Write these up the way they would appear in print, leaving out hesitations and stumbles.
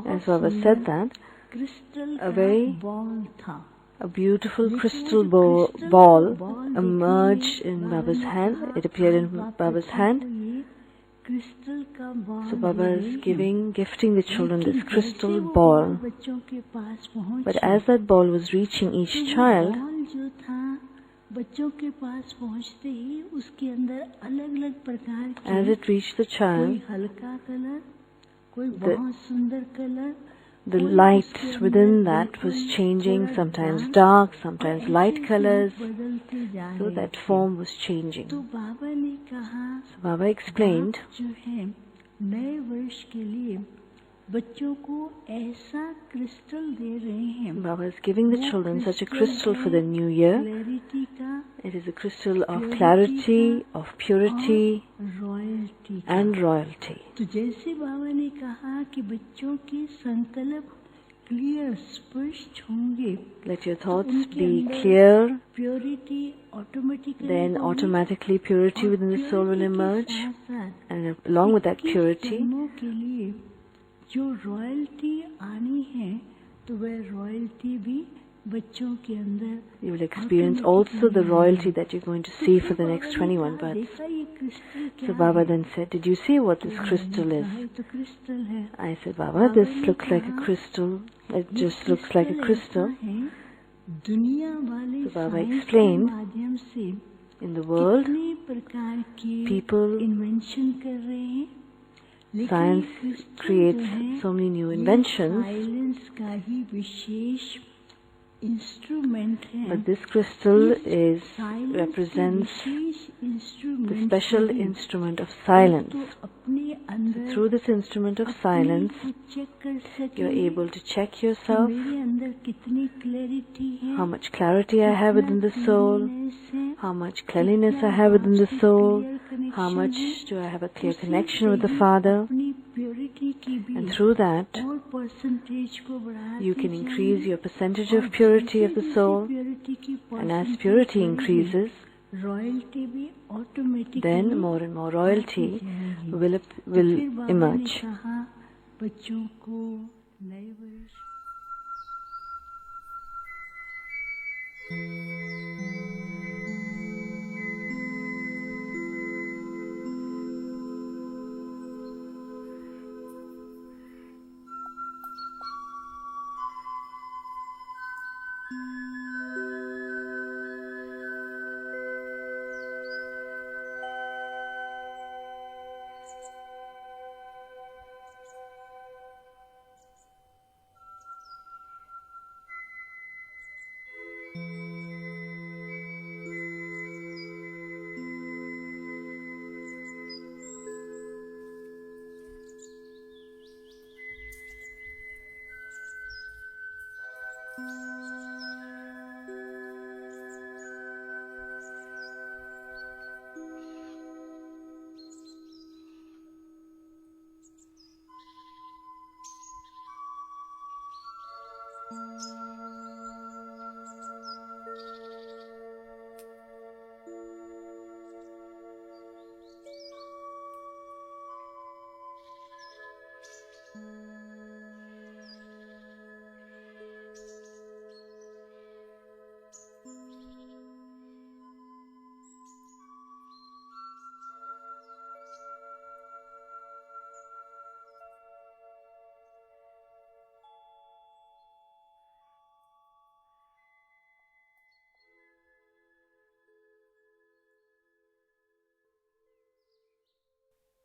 As Baba said that, a beautiful crystal ball emerged in Baba's hand. It appeared in Baba's hand. So Baba is gifting the children this crystal ball. But as that ball was reaching each child, as it reached the child, the light within that was changing, sometimes dark, sometimes light colors, so that form was changing. So Baba explained, Baba is giving the children such a crystal for the new year. It is a crystal of clarity, of purity and royalty. Let your thoughts be clear, then automatically purity within the soul will emerge, and along with that purity, you will experience also the royalty that you're going to see for the next 21 births. So Baba then said, did you see what this crystal is? I said, Baba, this looks like a crystal. It just looks like a crystal. So Baba explained, in the world, people, science creates so many new inventions, but this crystal represents the special instrument of silence. So through this instrument of silence, you are able to check yourself, how much clarity I have within the soul, how much cleanliness I have within the soul, how much do I have a clear connection with the Father. And through that, you can increase your percentage of purity of the soul, and as purity increases, then more and more royalty will emerge.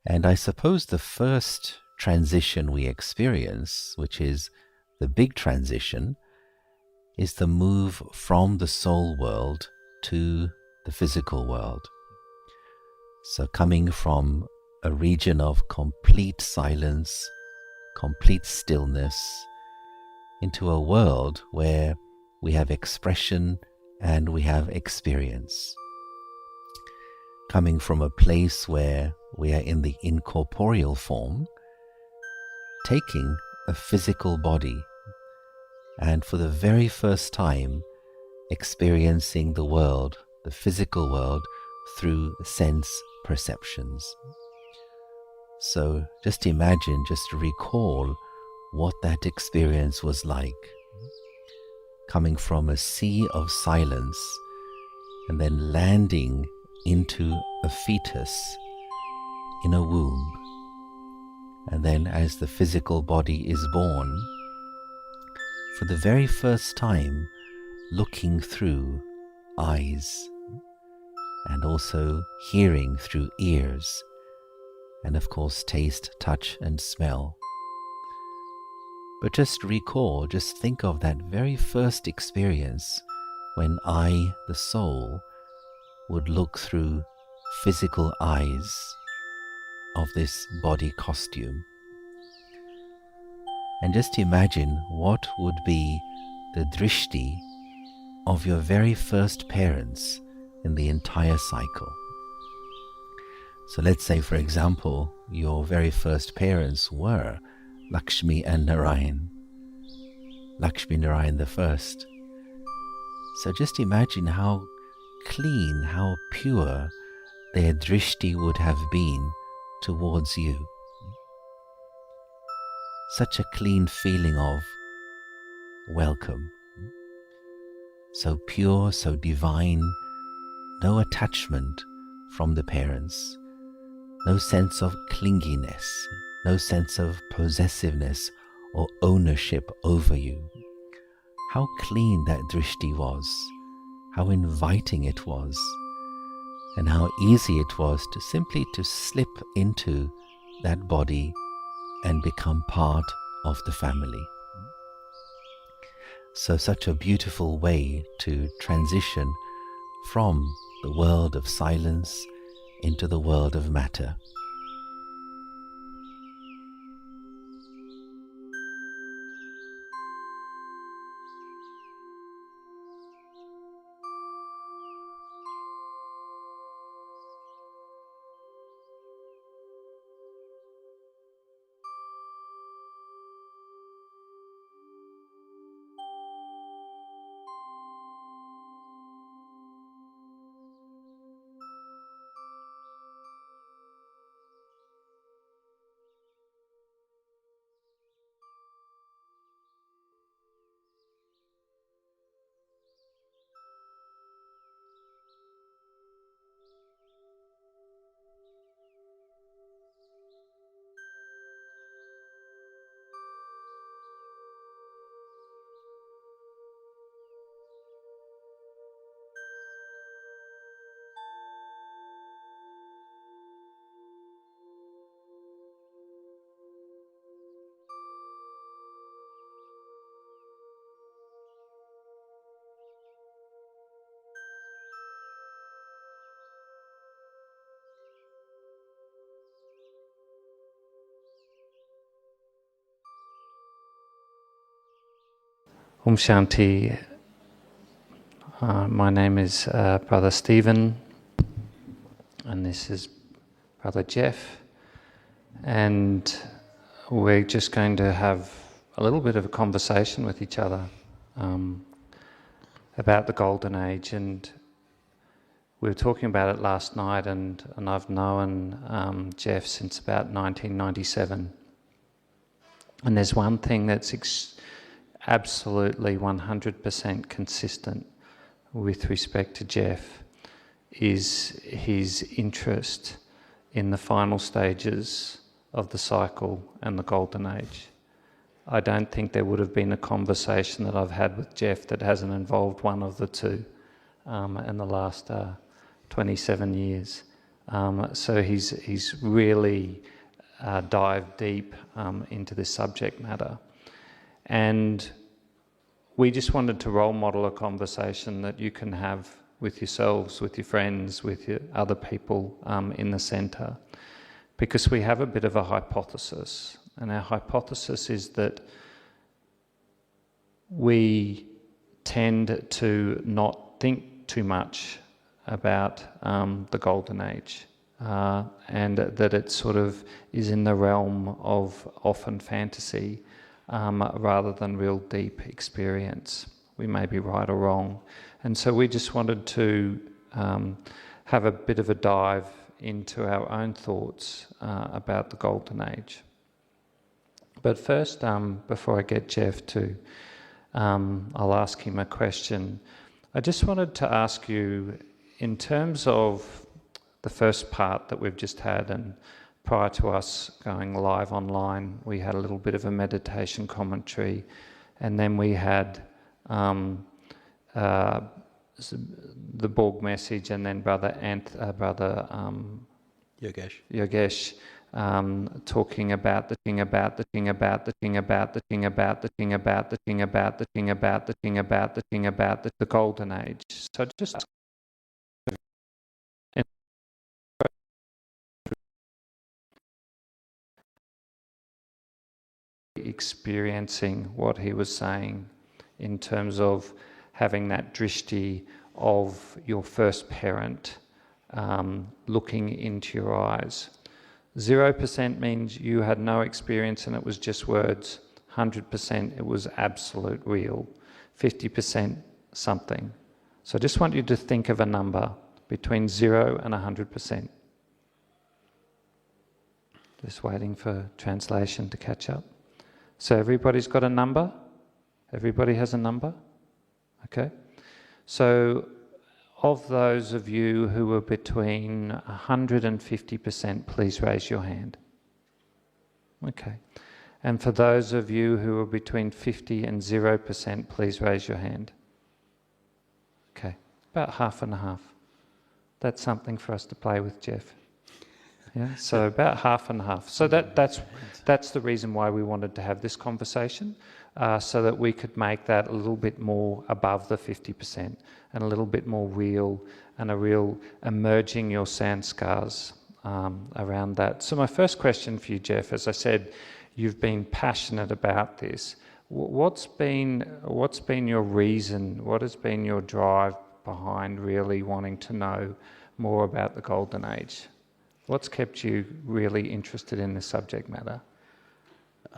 And I suppose the first transition we experience, which is the big transition, is the move from the soul world to the physical world. So coming from a region of complete silence, complete stillness, into a world where we have expression and we have experience. Coming from a place where we are in the incorporeal form, taking a physical body, and for the very first time experiencing the world, the physical world, through sense perceptions. So just imagine, just recall what that experience was like. Coming from a sea of silence and then landing into a fetus in a womb. And then as the physical body is born, for the very first time looking through eyes and also hearing through ears, and of course taste, touch and smell. But just recall, just think of that very first experience when I, the soul, would look through physical eyes of this body costume. And just imagine what would be the drishti of your very first parents in the entire cycle. So let's say, for example, your very first parents were Lakshmi and Narayan, Lakshmi Narayan the first. So just imagine how clean, how pure their drishti would have been towards you. Such a clean feeling of welcome. So pure, so divine, no attachment from the parents, no sense of clinginess, no sense of possessiveness or ownership over you. How clean that drishti was, how inviting it was, and how easy it was to simply to slip into that body and become part of the family. So such a beautiful way to transition from the world of silence into the world of matter. Shanti. My name is Brother Stephen, and this is Brother Geoff, and we're just going to have a little bit of a conversation with each other about the Golden Age. And we were talking about it last night, and I've known Geoff since about 1997. And there's one thing that's absolutely 100% consistent with respect to Geoff, is his interest in the final stages of the cycle and the Golden Age. I don't think there would have been a conversation that I've had with Geoff that hasn't involved one of the two in the last 27 years. So he's really dived deep into this subject matter. And we just wanted to role model a conversation that you can have with yourselves, with your friends, with your other people in the centre, because we have a bit of a hypothesis. And our hypothesis is that we tend to not think too much about the Golden Age, and that it sort of is in the realm of often fantasy rather than real deep experience. We may be right or wrong. And so we just wanted to have a bit of a dive into our own thoughts about the Golden Age. But first, before I get Geoff to, I'll ask him a question. I just wanted to ask you, in terms of the first part that we've just had, and prior to us going live online, we had a little bit of a meditation commentary, and then we had the Borg message, and then Brother Yogesh talking about the thing about the thing about the thing about the thing about the thing about the thing about the thing about the thing about the thing about the Golden Age. So just experiencing what he was saying in terms of having that drishti of your first parent looking into your eyes. 0% means you had no experience and it was just words. 100% it was absolute real. 50% something. So I just want you to think of a number between 0 and 100%. Just waiting for translation to catch up. So everybody's got a number? Everybody has a number? Okay. So of those of you who were between 100 and 50%, please raise your hand. Okay. And for those of you who were between 50 and 0%, please raise your hand. Okay. About half and a half. That's something for us to play with, Geoff. Yeah, so about half and half. So that's the reason why we wanted to have this conversation, so that we could make that a little bit more above the 50% and a little bit more real, and a real emerging your sanskars around that. So my first question for you, Geoff, as I said, you've been passionate about this. What's been your reason? What has been your drive behind really wanting to know more about the Golden Age? What's kept you really interested in this subject matter?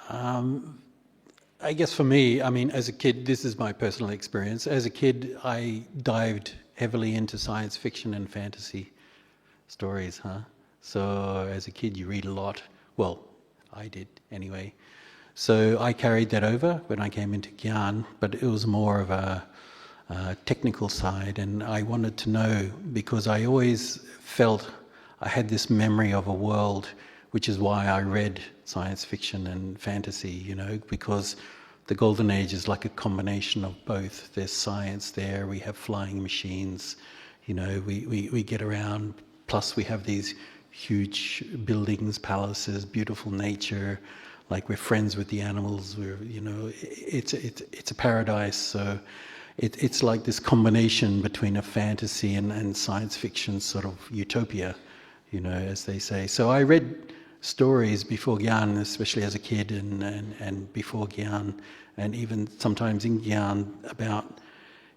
I guess for me, I mean, as a kid, this is my personal experience. As a kid, I dived heavily into science fiction and fantasy stories, So as a kid, you read a lot. Well, I did anyway. So I carried that over when I came into Gyan, but it was more of a technical side, and I wanted to know, because I always felt I had this memory of a world, which is why I read science fiction and fantasy, because the Golden Age is like a combination of both. There's science there, we have flying machines, we get around, plus we have these huge buildings, palaces, beautiful nature, like we're friends with the animals, it's a paradise. So it's like this combination between a fantasy and science fiction sort of utopia, as they say. So I read stories before Gyan, especially as a kid and before Gyan, and even sometimes in Gyan about,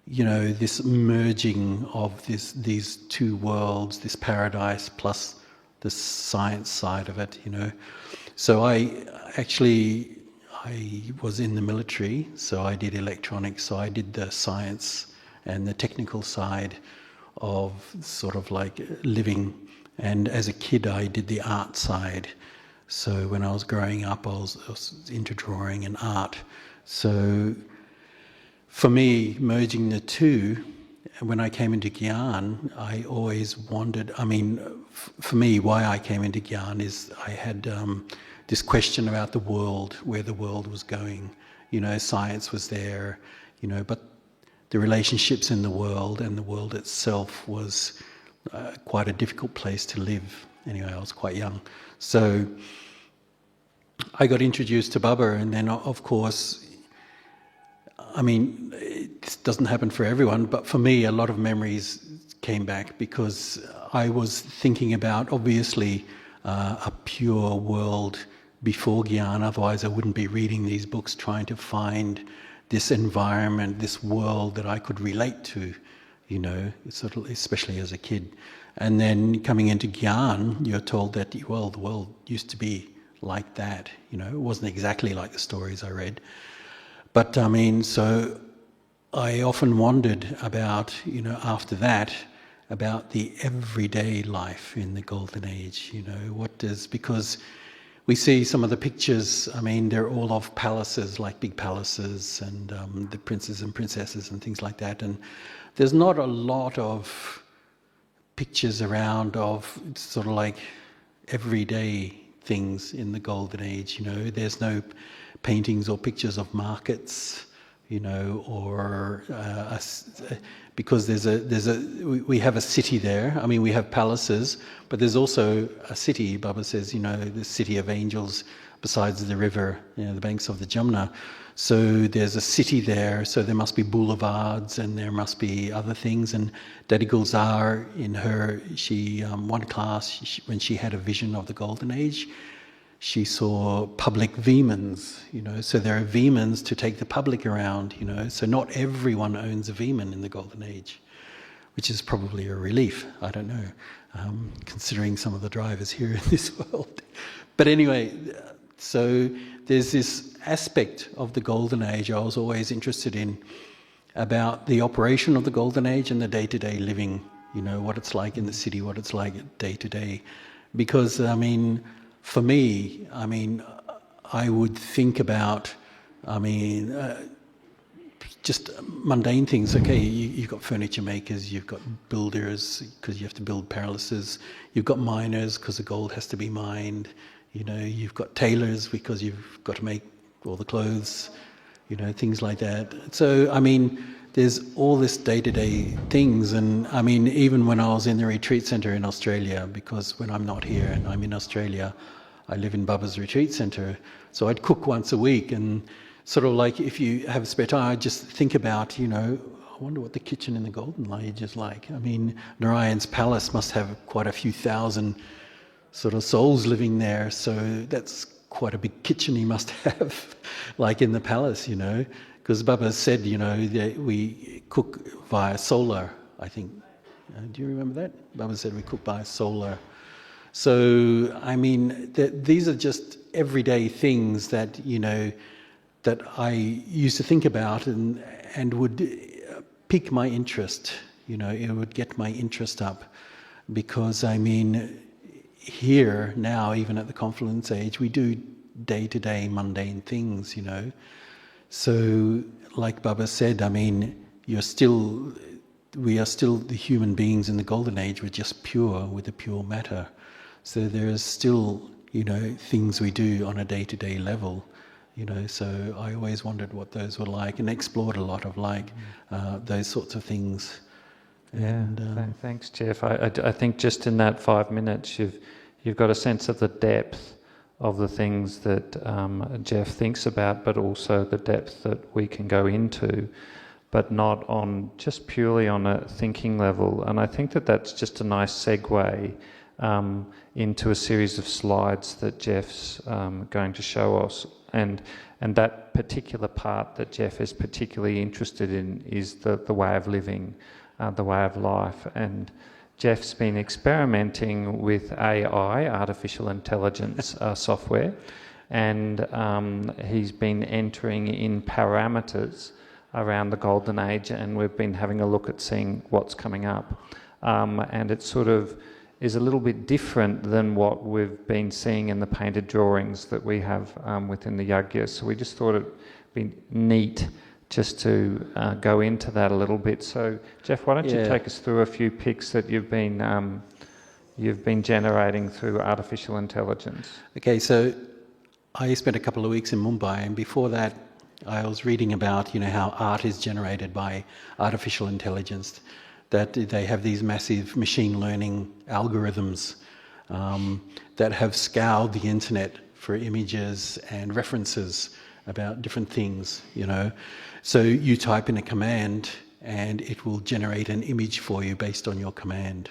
this merging of these two worlds, this paradise plus the science side of it, So I was in the military, so I did electronics, so I did the science and the technical side of sort of like living. And as a kid, I did the art side. So when I was growing up, I was into drawing and art. So for me, merging the two, when I came into Gyan, I always wondered, for me, why I came into Gyan is I had this question about the world, where the world was going. Science was there, but the relationships in the world and the world itself was quite a difficult place to live. Anyway, I was quite young. So I got introduced to Baba, and then of course, it doesn't happen for everyone, but for me a lot of memories came back because I was thinking about, obviously, a pure world before Gyan, otherwise I wouldn't be reading these books trying to find this environment, this world that I could relate to, sort of, especially as a kid. And then coming into Gyan, you're told that, the world used to be like that, it wasn't exactly like the stories I read. But so I often wondered about, after that, about the everyday life in the Golden Age, because we see some of the pictures, they're all of palaces, like big palaces, and the princes and princesses and things like that. And there's not a lot of pictures around of sort of like everyday things in the Golden Age, There's no paintings or pictures of markets, or because we have a city there. We have palaces, but there's also a city. Baba says, the city of angels besides the river, the banks of the Jamna. So there's a city there. So there must be boulevards and there must be other things. And Dadi Gulzar, in her, one class, when she had a vision of the Golden Age, she saw public vemans, so there are vemans to take the public around, so not everyone owns a veman in the Golden Age, which is probably a relief, I don't know, considering some of the drivers here in this world. But anyway, so there's this aspect of the Golden Age I was always interested in, about the operation of the Golden Age and the day-to-day living, what it's like in the city, what it's like day-to-day. Because, for me, I would think about, just mundane things. Okay, you've got furniture makers, you've got builders, because you have to build palaces. You've got miners, because the gold has to be mined. You've got tailors, because you've got to make all the clothes, things like that. So, there's all this day-to-day things. And, even when I was in the retreat centre in Australia, because when I'm not here and I'm in Australia, I live in Baba's retreat centre, so I'd cook once a week, and sort of like if you have spare time, I'd just think about, I wonder what the kitchen in the Golden Age is like. Narayan's palace must have quite a few thousand sort of souls living there, so that's quite a big kitchen he must have, like in the palace, because Baba said, that we cook via solar, I think. Do you remember that? Baba said we cook via solar. So, these are just everyday things that, that I used to think about and would pique my interest, it would get my interest up. Because, here, now, even at the Confluence Age, we do day-to-day mundane things, So, like Baba said, we are still the human beings in the Golden Age. We're just pure with the pure matter. So there is still, things we do on a day-to-day level, so I always wondered what those were like and explored a lot of those sorts of things. Yeah, and, thanks, Geoff. I think just in that 5 minutes you've got a sense of the depth of the things that Geoff thinks about, but also the depth that we can go into, but not on just purely on a thinking level. And I think that that's just a nice segue into a series of slides that Geoff's going to show us. And that particular part that Geoff is particularly interested in is the way of living, the way of life. And Geoff's been experimenting with AI, artificial intelligence software, and he's been entering in parameters around the golden age, and we've been having a look at seeing what's coming up. And it sort of is a little bit different than what we've been seeing in the painted drawings that we have within the yagya. So we just thought it'd be neat just to go into that a little bit. So Geoff, why don't you take us through a few pics that you've been generating through artificial intelligence? Okay, so I spent a couple of weeks in Mumbai, and before that I was reading about, how art is generated by artificial intelligence, that they have these massive machine learning algorithms that have scoured the internet for images and references about different things, So you type in a command and it will generate an image for you based on your command.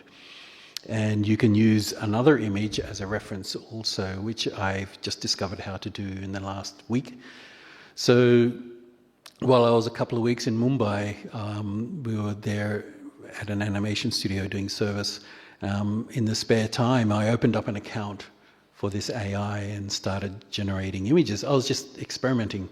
And you can use another image as a reference also, which I've just discovered how to do in the last week. So while I was a couple of weeks in Mumbai, we were there at an animation studio doing service. In the spare time, I opened up an account for this AI and started generating images. I was just experimenting,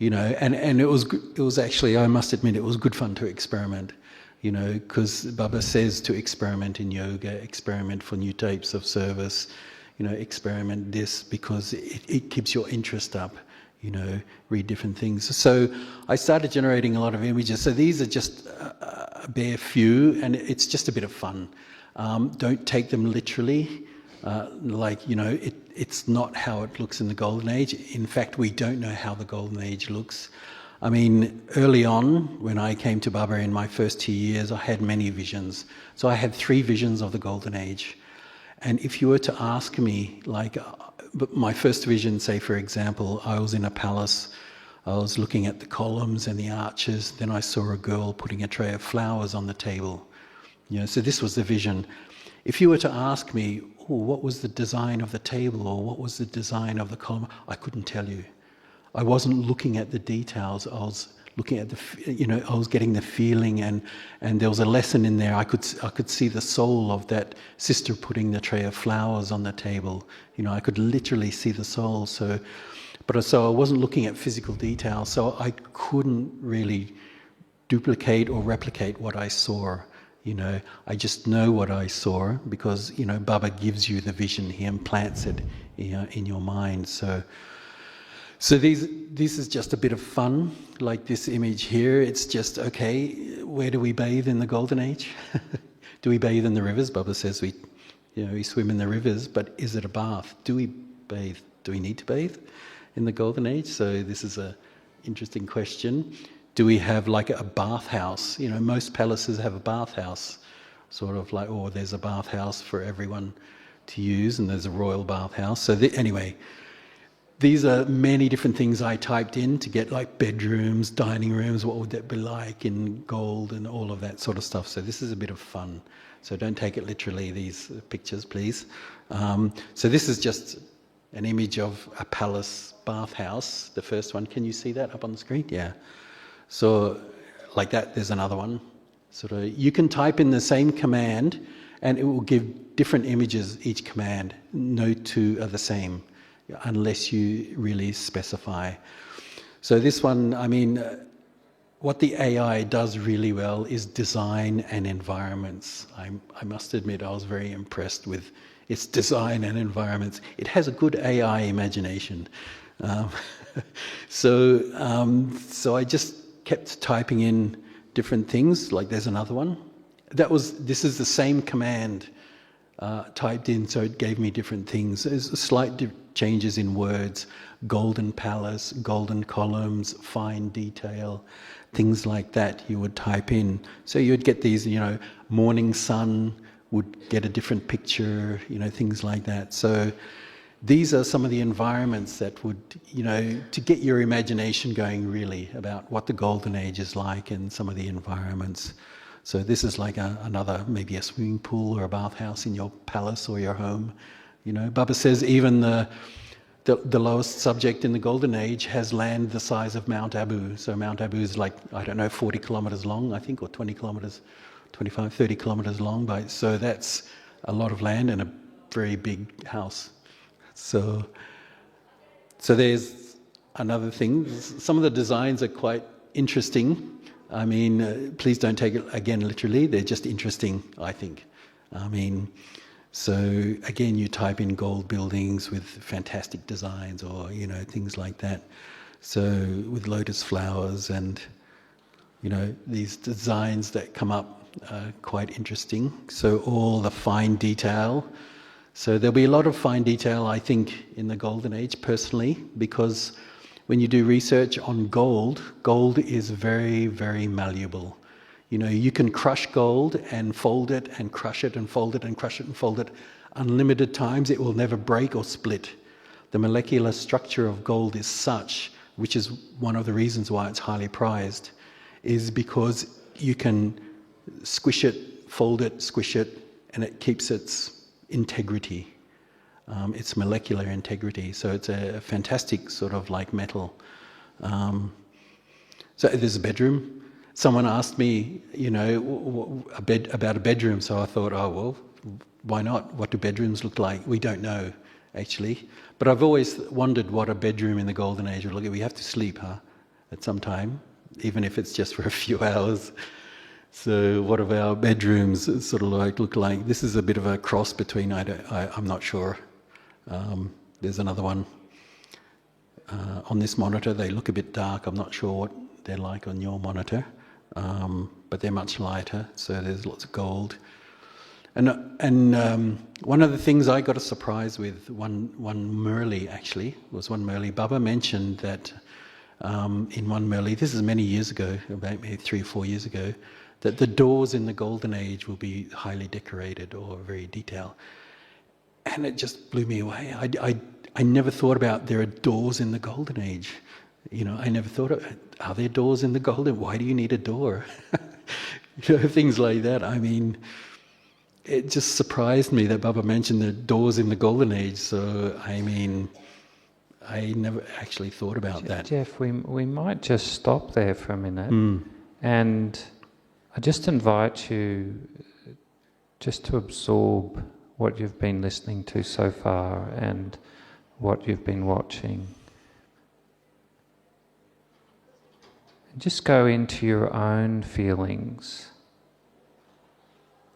and it was actually, I must admit, it was good fun to experiment, because Baba says to experiment in yoga, experiment for new types of service, experiment this because it keeps your interest up, read different things. So I started generating a lot of images. So these are just a bare few, and it's just a bit of fun. Don't take them literally. It's not how it looks in the Golden Age. In fact, we don't know how the Golden Age looks. I mean, early on, when I came to Baba in my first 2 years, I had many visions. So I had 3 visions of the Golden Age. And if you were to ask me, but my first vision, say, for example, I was in a palace, I was looking at the columns and the arches, then I saw a girl putting a tray of flowers on the table. So this was the vision. If you were to ask me, what was the design of the table or what was the design of the column, I couldn't tell you. I wasn't looking at the details. I was looking at I was getting the feeling, and there was a lesson in there. I could see the soul of that sister putting the tray of flowers on the table. I could literally see the soul. So I wasn't looking at physical details. So I couldn't really duplicate or replicate what I saw. I just know what I saw because Baba gives you the vision. He implants it in your mind. So this is just a bit of fun, like this image here. It's just, okay, where do we bathe in the Golden Age? Do we bathe in the rivers? Baba says we swim in the rivers, but is it a bath? Do we bathe? Do we need to bathe in the Golden Age? So this is an interesting question. Do we have like a bathhouse? Most palaces have a bathhouse, sort of like, there's a bathhouse for everyone to use, and there's a royal bathhouse. So anyway, these are many different things I typed in to get like bedrooms, dining rooms, what would that be like in gold and all of that sort of stuff. So this is a bit of fun. So don't take it literally, these pictures, please. So this is just an image of a palace bathhouse, the first one. Can you see that up on the screen? Yeah. So like that, there's another one. You can type in the same command and it will give different images each command. No two are the same unless you really specify. So this one, what the AI does really well is design and environments. I must admit I was very impressed with its design and environments. It has a good AI imagination. So I just kept typing in different things, like there's another one. This is the same command typed in, so it gave me different things. There's slight changes in words, golden palace, golden columns, fine detail, things like that you would type in. So you would get these, morning sun would get a different picture, things like that. So these are some of the environments that would, to get your imagination going really about what the Golden Age is like and some of the environments. So this is like another, maybe a swimming pool or a bathhouse in your palace or your home. Baba says even the lowest subject in the Golden Age has land the size of Mount Abu. So Mount Abu is like, 40 kilometers long, I think, or 20 kilometers, 25, 30 kilometers long. So that's a lot of land and a very big house. So there's another thing. Some of the designs are quite interesting. I mean, please don't take it again literally. They're just interesting, I think. So again, you type in gold buildings with fantastic designs, or things like that. So with lotus flowers and these designs that come up are quite interesting. So all the fine detail. So there'll be a lot of fine detail, I think, in the Golden Age, personally, because when you do research on gold is very, very malleable. You can crush gold and fold it and crush it and fold it and crush it and fold it unlimited times. It will never break or split. The molecular structure of gold is such, which is one of the reasons why it's highly prized, is because you can squish it, fold it, squish it, and it keeps its integrity. Its molecular integrity. So it's a fantastic sort of like metal. So there's a bedroom. Someone asked me, about a bedroom. So I thought, oh, well, why not? What do bedrooms look like? We don't know, actually. But I've always wondered what a bedroom in the Golden Age would look like. We have to sleep, at some time, even if it's just for a few hours. So what of our bedrooms sort of look like? This is a bit of a cross between, I'm not sure. There's another one on this monitor. They look a bit dark. I'm not sure what they're like on your monitor, but they're much lighter. So there's lots of gold. And one of the things I got a surprise with, one Murli actually, was one Murli. Baba mentioned that in one Murli, this is many years ago, about maybe 3 or 4 years ago, that the doors in the Golden Age will be highly decorated or very detailed. And it just blew me away. I never thought about there are doors in the Golden Age. I never thought are there doors in the Golden? Why do you need a door? Things like that. I mean, it just surprised me that Baba mentioned the doors in the Golden Age. So, I mean, I never actually thought about that. Geoff, we might just stop there for a minute. And I just invite you just to absorb what you've been listening to so far and what you've been watching. And just go into your own feelings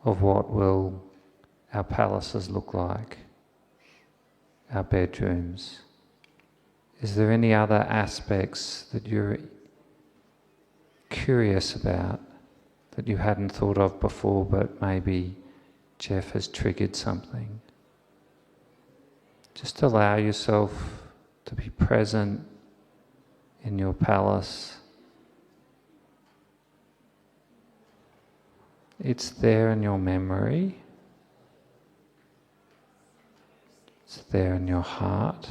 of what will our palaces look like, our bedrooms. Is there any other aspects that you're curious about that you hadn't thought of before, but maybe Geoff has triggered something? Just allow yourself to be present in your palace. It's there in your memory. It's there in your heart.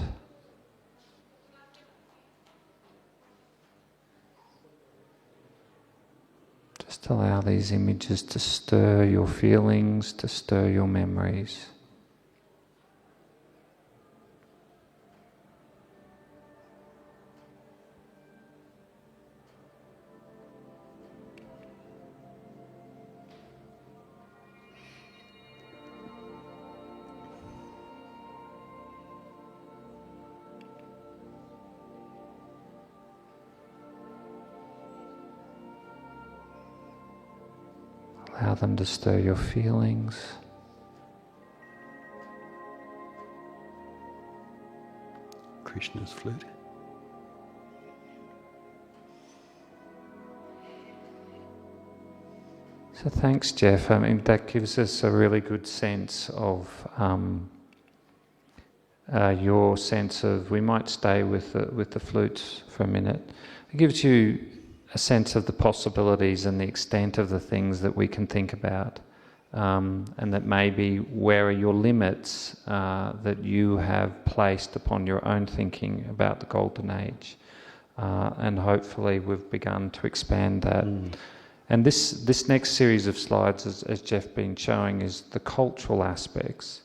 Just allow these images to stir your feelings, to stir your memories. Allow them to stir your feelings. Krishna's flute. So thanks, Geoff. I mean, that gives us a really good sense of your sense of. We might stay with the flutes for a minute. It gives you a sense of the possibilities and the extent of the things that we can think about, and that maybe where are your limits that you have placed upon your own thinking about the Golden Age, and hopefully we've begun to expand that. And this next series of slides, as Geoff been showing, is the cultural aspects,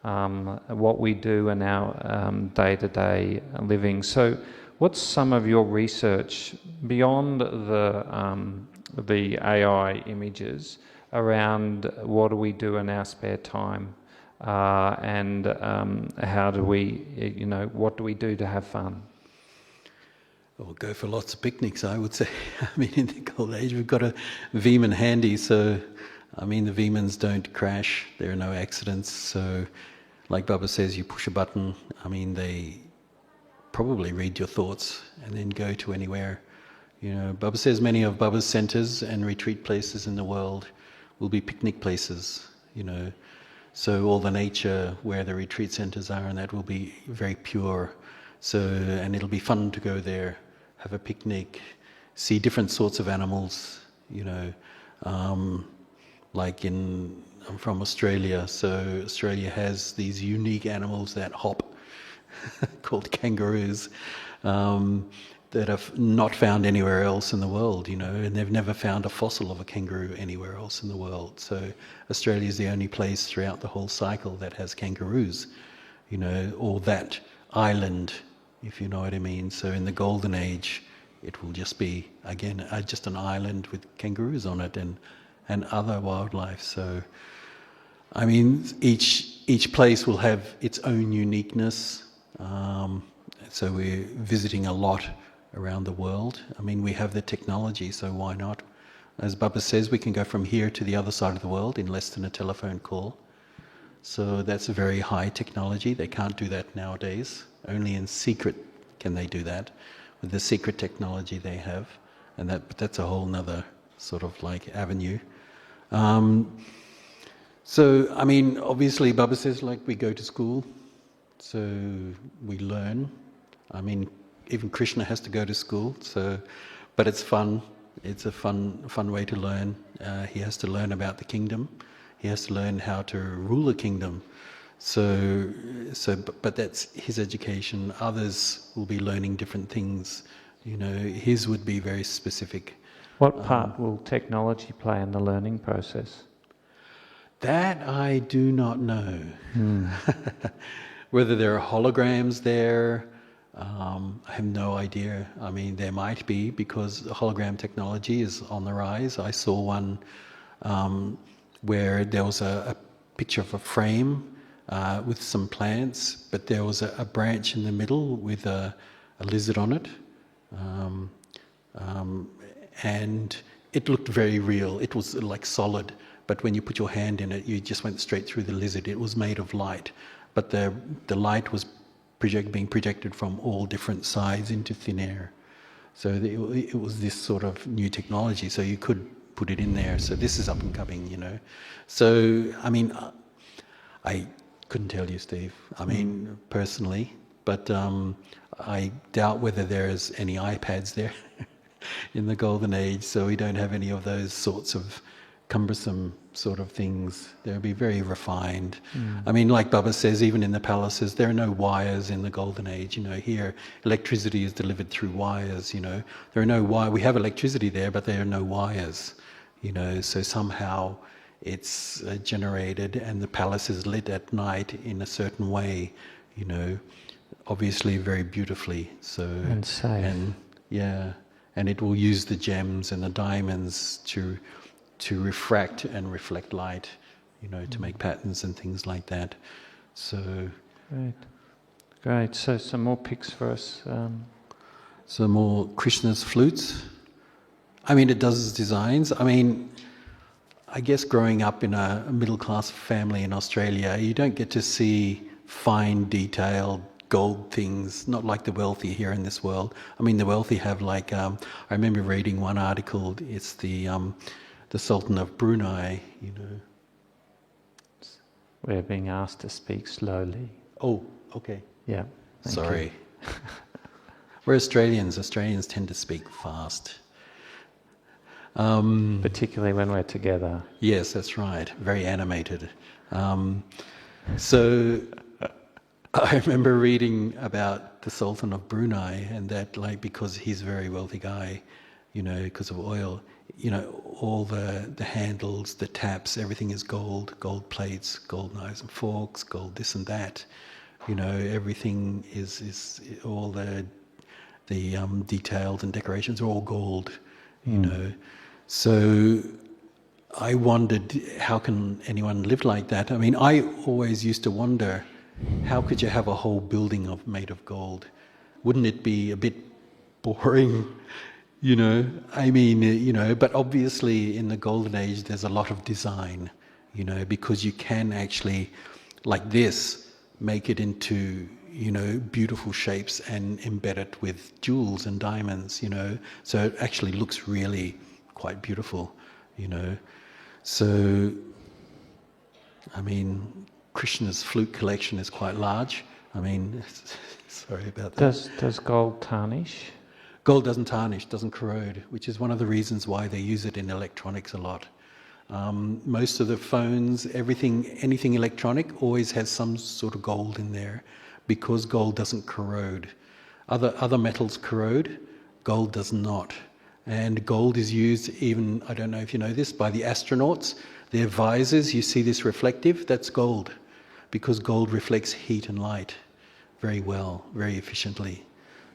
what we do in our day-to-day living. So what's some of your research beyond the AI images around what do we do in our spare time, and how do we, what do we do to have fun? We'll go for lots of picnics, I would say. I mean, in the Golden Age, we've got a Veman handy, so, I mean, the Vemans don't crash. There are no accidents. So, like Baba says, you push a button. I mean, they probably read your thoughts and then go to anywhere. Baba says many of Baba's centers and retreat places in the world will be picnic places, So all the nature where the retreat centers are, and that will be very pure. So, and it'll be fun to go there, have a picnic, see different sorts of animals, like I'm from Australia, so Australia has these unique animals that hop, called kangaroos, that are not found anywhere else in the world, and they've never found a fossil of a kangaroo anywhere else in the world. So Australia is the only place throughout the whole cycle that has kangaroos, or that island, if you know what I mean. So in the Golden Age, it will just be, again, just an island with kangaroos on it and other wildlife. So, I mean, each place will have its own uniqueness. So we're visiting a lot around the world. I mean, we have the technology, so why not? As Baba says, we can go from here to the other side of the world in less than a telephone call. So that's a very high technology. They can't do that nowadays. Only in secret can they do that, with the secret technology they have. And that's a whole nother sort of like avenue. So, I mean, obviously Baba says, like, we go to school, so we learn. I mean, even Krishna has to go to school, so, but it's fun. It's a fun way to learn. He has to learn about the kingdom. He has to learn how to rule a kingdom. But that's his education. Others will be learning different things. His would be very specific. What part will technology play in the learning process? That I do not know. Whether there are holograms there, I have no idea. I mean, there might be, because hologram technology is on the rise. I saw one where there was a picture of a frame with some plants, but there was a branch in the middle with a lizard on it. And it looked very real. It was like solid, but when you put your hand in it, you just went straight through the lizard. It was made of light, but the light was being projected from all different sides into thin air. So it was this sort of new technology, so you could put it in there. So this is up and coming, So, I mean, I couldn't tell you, Steve. I mean, personally, but I doubt whether there's any iPads there in the Golden Age, so we don't have any of those sorts of cumbersome sort of things. They'll be very refined. I mean, like Baba says, even in the palaces, there are no wires in the Golden Age. Here, electricity is delivered through wires. There are no wires. We have electricity there, but there are no wires. So somehow it's generated, and the palace is lit at night in a certain way. Obviously very beautifully. So and safe. And yeah, and it will use the gems and the diamonds to refract and reflect light, to make patterns and things like that. So great. So some more pics for us. So more Krishna's flutes. I mean, it does designs. I mean, I guess growing up in a middle-class family in Australia, you don't get to see fine, detailed gold things, not like the wealthy here in this world. I mean, the wealthy have like, I remember reading one article, it's the Sultan of Brunei, We're being asked to speak slowly. Oh, okay. Yeah. Sorry. We're Australians. Australians tend to speak fast. Particularly when we're together. Yes, that's right. Very animated. So I remember reading about the Sultan of Brunei, and that, like, because he's a very wealthy guy, because of oil, you know, all the handles, the taps, everything is gold, gold plates, gold knives and forks, gold this and that. You know, everything is all the details and decorations are all gold, you know. So I wondered, how can anyone live like that? I mean, I always used to wonder, how could you have a whole building made of gold? Wouldn't it be a bit boring? You know, I mean, you know, but obviously in the golden age there's a lot of design, you know, because you can actually, like this, make it into, you know, beautiful shapes and embed it with jewels and diamonds, you know, so it actually looks really quite beautiful, you know. So, I mean, Krishna's flute collection is quite large. I mean, sorry about that. Does gold tarnish? Gold doesn't tarnish, doesn't corrode, which is one of the reasons why they use it in electronics a lot. Most of the phones, anything electronic always has some sort of gold in there, because gold doesn't corrode. Other metals corrode, gold does not. And gold is used even, I don't know if you know this, by the astronauts. Their visors, you see this reflective, that's gold, because gold reflects heat and light very well, very efficiently.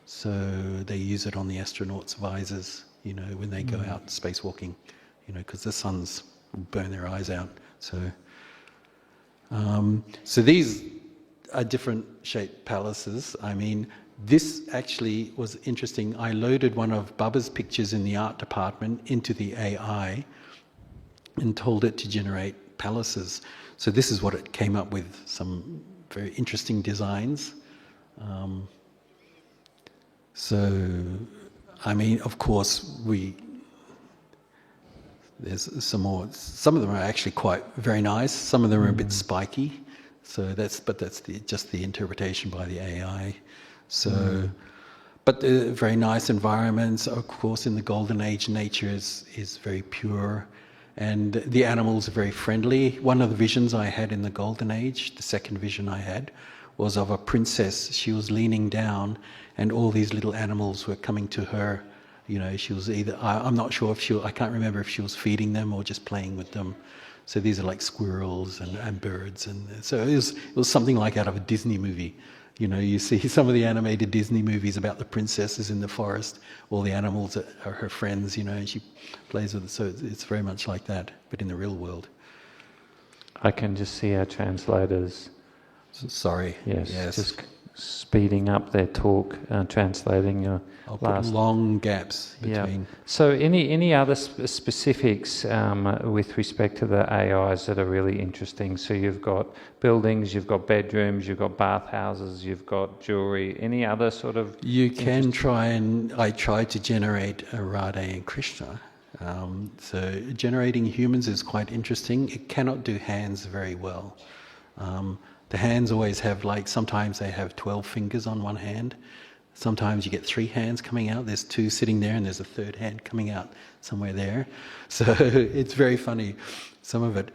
So they use it on the astronauts' visors, you know, when they go out spacewalking, you know, because the suns burn their eyes out. So, so these are different shaped palaces. I mean, this actually was interesting. I loaded one of Baba's pictures in the art department into the AI and told it to generate palaces. So this is what it came up with, some very interesting designs. So, I mean, of course, there's some more. Some of them are actually quite very nice. Some of them are a bit spiky. So that's just the interpretation by the AI. So, but very nice environments. Of course, in the Golden Age, nature is very pure, and the animals are very friendly. One of the visions I had in the Golden Age, the second vision I had, was of a princess. She was leaning down, and all these little animals were coming to her. You know, she was either, I'm not sure if I can't remember if she was feeding them or just playing with them. So these are like squirrels and birds. And so it was something like out of a Disney movie. You know, you see some of the animated Disney movies about the princesses in the forest, all the animals are her friends, you know, and she plays with it. So it's very much like that, but in the real world. I can just see our translators. Sorry. Yes. Just speeding up their talk, translating your I'll put long gaps between. Yeah. So any other specifics with respect to the AIs that are really interesting? So you've got buildings, you've got bedrooms, you've got bathhouses, you've got jewelry. Any other sort of... You can try, and I tried to generate a Radha and Krishna. So generating humans is quite interesting. It cannot do hands very well. The hands always have, like, sometimes they have 12 fingers on one hand. Sometimes you get 3 hands coming out. There's 2 sitting there and there's a 3rd hand coming out somewhere there. So it's very funny, some of it.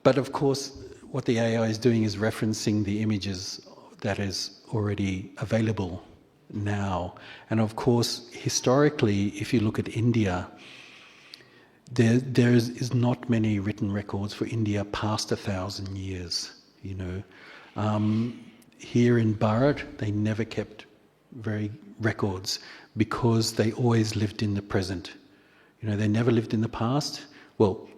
But of course, what the AI is doing is referencing the images that is already available now. And of course, historically, if you look at India, there is not many written records for India past 1,000 years, you know. Here in Bharat, they never kept very records because they always lived in the present. You know, they never lived in the past. Well,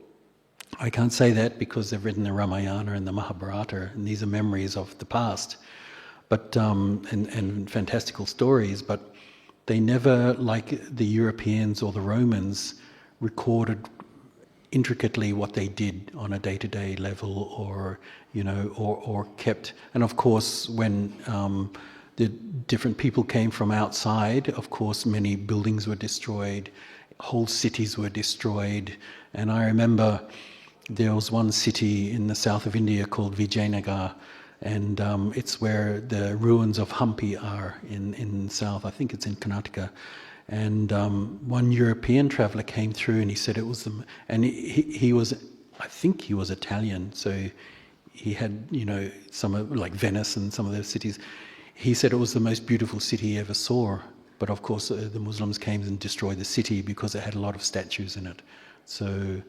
I can't say that because they've written the Ramayana and the Mahabharata, and these are memories of the past, but and fantastical stories. But they never, like the Europeans or the Romans, recorded intricately what they did on a day-to-day level, or you know, or kept. And of course, when the different people came from outside, of course, many buildings were destroyed, whole cities were destroyed. And I remember there was one city in the south of India called Vijayanagar, and it's where the ruins of Hampi are in south. I think it's in Karnataka. And one European traveller came through, and he said it was them. And he was, I think he was Italian, so he had, you know, some of, like Venice and some of those cities. He said it was the most beautiful city he ever saw, But of course, the Muslims came and destroyed the city because it had a lot of statues in it. So,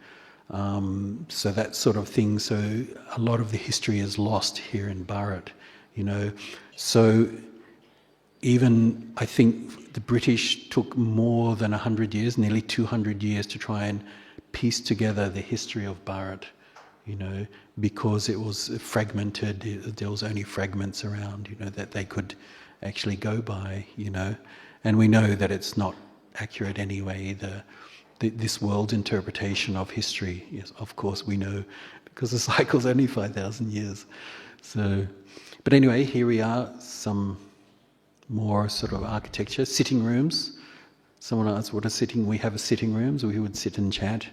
so that sort of thing. So a lot of the history is lost here in Bharat, you know. So even I think the British took more than 100 years, nearly 200 years, to try and piece together the history of Bharat, you know, because it was fragmented. There was only fragments around, you know, that they could actually go by, you know. And we know that it's not accurate anyway, this world's interpretation of history. Yes, of course we know, because the cycle's only 5,000 years. So, but anyway, here we are, some more sort of architecture, sitting rooms. Someone asked what we have a sitting rooms, we would sit and chat.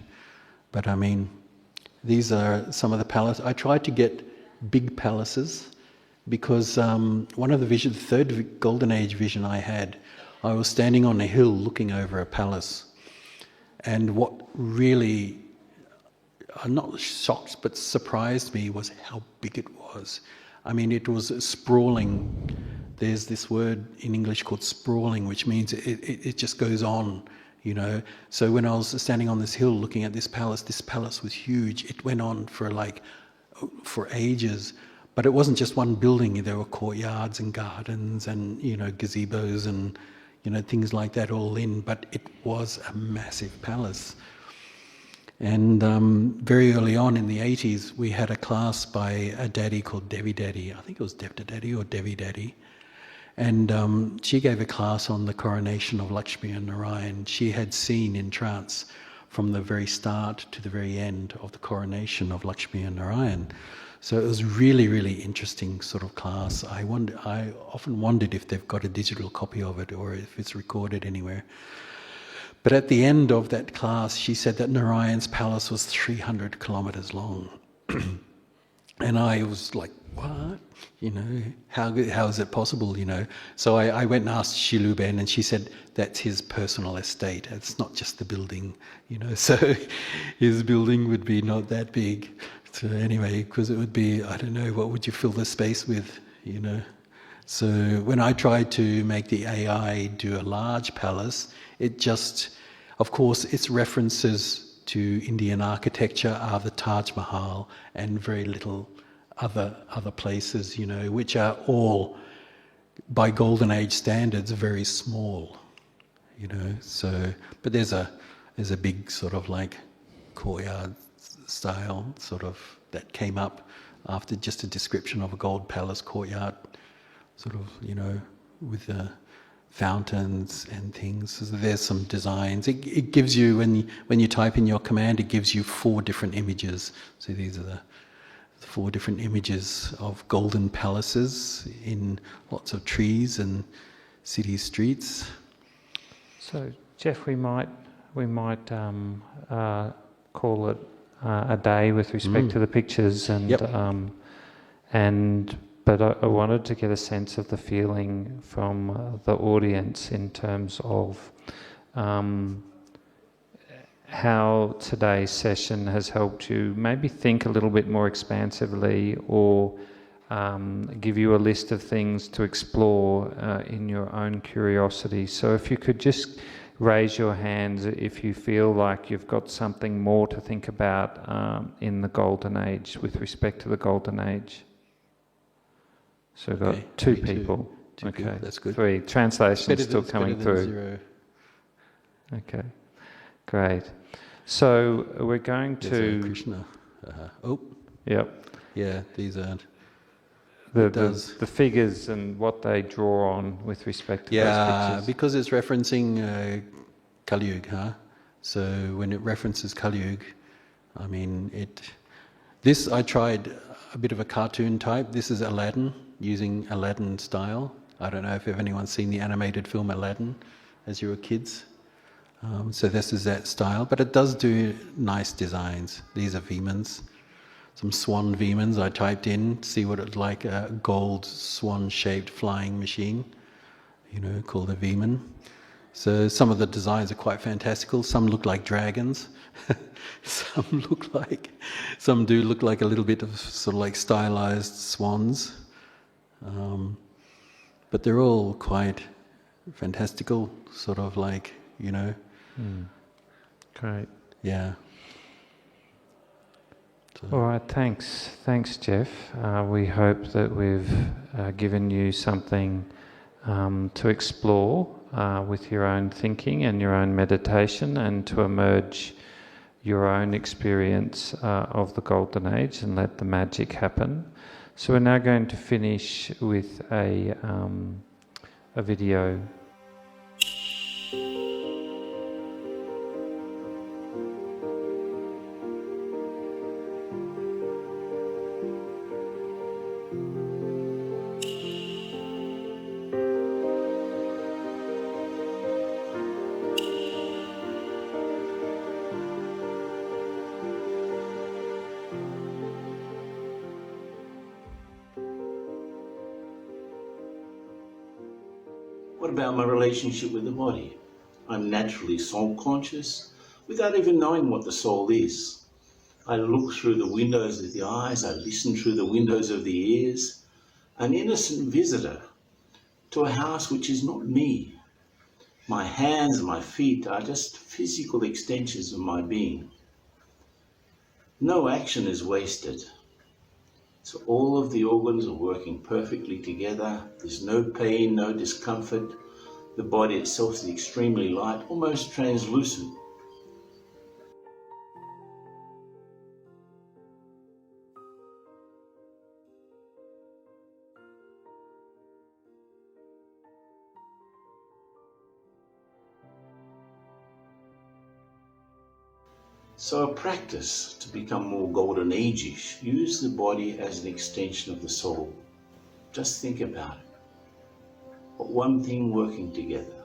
But I mean, these are some of the palaces. I tried to get big palaces because one of the visions, the third Golden Age vision I had, I was standing on a hill looking over a palace. And what really, not shocked, but surprised me was how big it was. I mean, it was sprawling. There's this word in English called sprawling, which means it just goes on, you know. So when I was standing on this hill looking at this palace was huge. It went on for ages. But it wasn't just one building. There were courtyards and gardens and, you know, gazebos and, you know, things like that all in. But it was a massive palace. And very early on in the 80s, we had a class by a daddy called Devi Daddy. I think it was Devta Daddy or Devi Daddy. And she gave a class on the coronation of Lakshmi and Narayan. She had seen in trance from the very start to the very end of the coronation of Lakshmi and Narayan. So it was really, really interesting sort of class. I often wondered if they've got a digital copy of it or if it's recorded anywhere. But at the end of that class, she said that Narayan's palace was 300 kilometers long. And I was like, what? You know, how is it possible, you know? So I went and asked Shiluben, and she said that's his personal estate. It's not just the building, you know. So his building would be not that big. So anyway, because it would be, I don't know, what would you fill the space with, you know? So when I tried to make the AI do a large palace, it just, of course, its references to Indian architecture are the Taj Mahal and very little other places, you know, which are all, by Golden Age standards, very small, you know. So, but there's a big sort of like courtyard style sort of that came up after just a description of a gold palace courtyard, sort of, you know, with the fountains and things. So there's some designs. It gives you, when you type in your command, it gives you 4 different images. So these are the 4 different images of golden palaces in lots of trees and city streets. So, Geoff, we might call it a day with respect to the pictures, and Yep. But I wanted to get a sense of the feeling from the audience in terms of how today's session has helped you maybe think a little bit more expansively, or give you a list of things to explore in your own curiosity. So if you could just raise your hands if you feel like you've got something more to think about in the Golden Age, with respect to the Golden Age. So we've got 2 people. Two okay, people, that's good. 3. Translation's still coming through. 0. Okay, great. So we're going There's to... Krishna. Oh, Yep. yeah, these aren't. The figures and what they draw on with respect to those pictures. Because it's referencing Kali Yuga, huh? So when it references Kali Yuga, I mean, this I tried a bit of a cartoon type. This is Aladdin, using Aladdin style. I don't know if anyone's seen the animated film Aladdin as you were kids. So this is that style, but it does do nice designs. These are Vemans. Some swan Vemans I typed in to see what it's like, a gold swan-shaped flying machine, you know, called a Veman. So some of the designs are quite fantastical. Some look like dragons. Some do look like a little bit of sort of like stylized swans. But they're all quite fantastical, sort of like, you know. Great. Yeah. So, All right, thanks, Geoff. We hope that we've given you something to explore with your own thinking and your own meditation, and to emerge your own experience of the Golden Age and let the magic happen. So we're now going to finish with a video. What about my relationship with the body? I'm naturally soul conscious without even knowing what the soul is. I look through the windows of the eyes, I listen through the windows of the ears, an innocent visitor to a house which is not me. My hands and my feet are just physical extensions of my being. No action is wasted. So all of the organs are working perfectly together. There's no pain, no discomfort. The body itself is extremely light, almost translucent. So a practice to become more golden age-ish. Use the body as an extension of the soul. Just think about it. But one thing working together.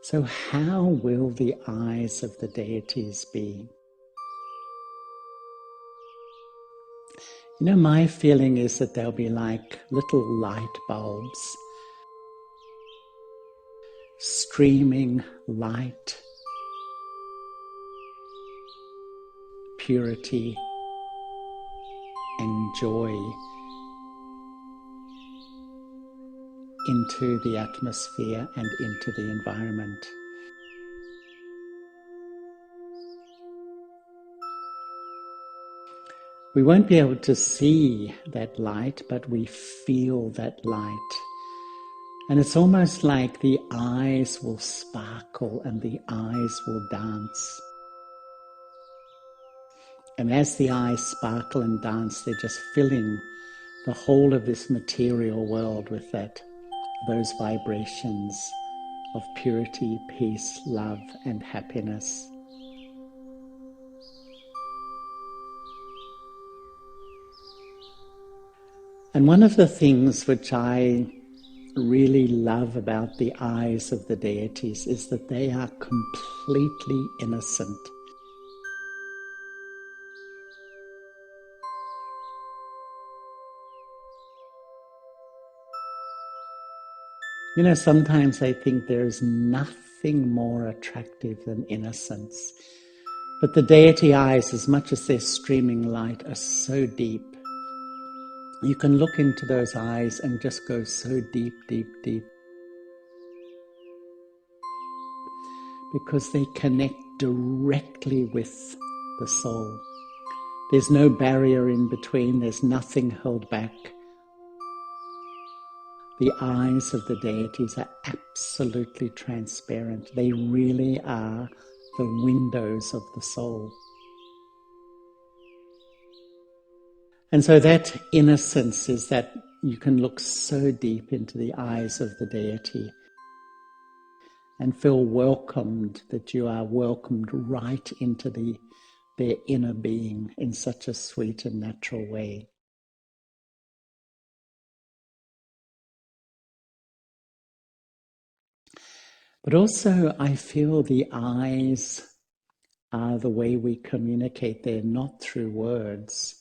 So how will the eyes of the deities be? You know, my feeling is that they'll be like little light bulbs, streaming light, purity, and joy into the atmosphere and into the environment. We won't be able to see that light, but we feel that light. And it's almost like the eyes will sparkle and the eyes will dance. And as the eyes sparkle and dance, they're just filling the whole of this material world with those vibrations of purity, peace, love, and happiness. And one of the things which I really love about the eyes of the deities is that they are completely innocent. You know, sometimes I think there's nothing more attractive than innocence. But the deity eyes, as much as they're streaming light, are so deep. You can look into those eyes and just go so deep, deep, deep. Because they connect directly with the soul. There's no barrier in between, there's nothing held back. The eyes of the deities are absolutely transparent. They really are the windows of the soul. And so that innocence is that you can look so deep into the eyes of the deity and feel welcomed, that you are welcomed right into their inner being in such a sweet and natural way. But also I feel the eyes are the way we communicate. They're not through words.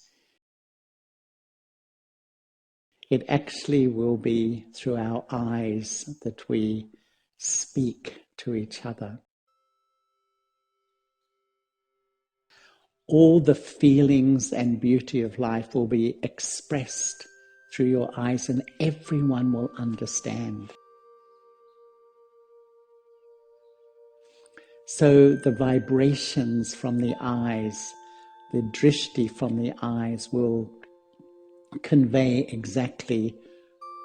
It actually will be through our eyes that we speak to each other. All the feelings and beauty of life will be expressed through your eyes, and everyone will understand. So the vibrations from the eyes, the drishti from the eyes will convey exactly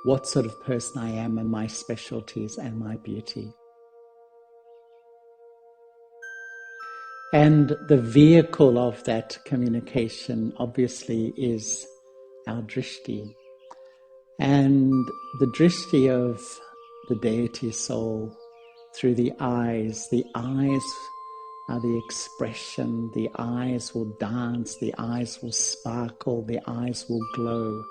what sort of person I am and my specialties and my beauty. And the vehicle of that communication obviously is our drishti. And the drishti of the deity soul through the eyes are the expression, the eyes will dance, the eyes will sparkle, the eyes will glow.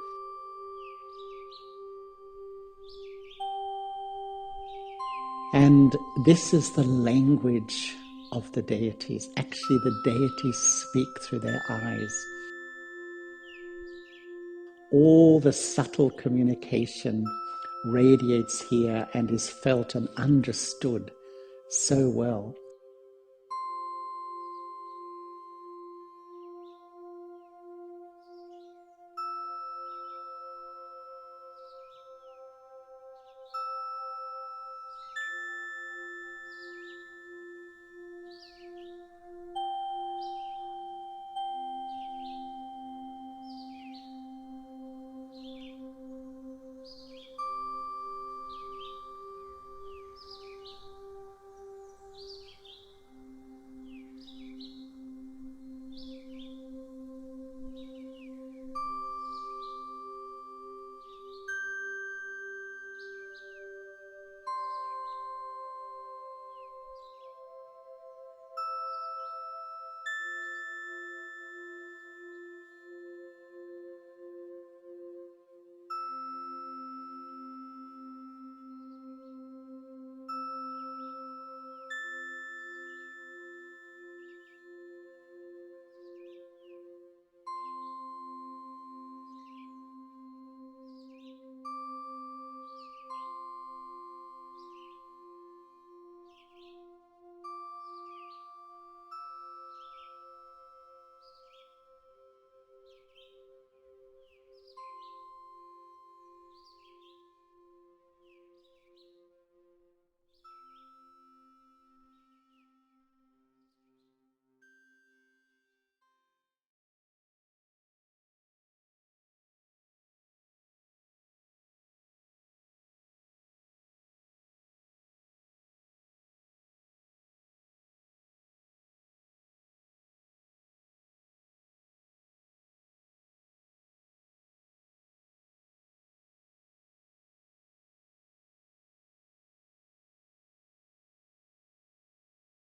And this is the language of the deities. Actually, the deities speak through their eyes. All the subtle communication radiates here and is felt and understood so well.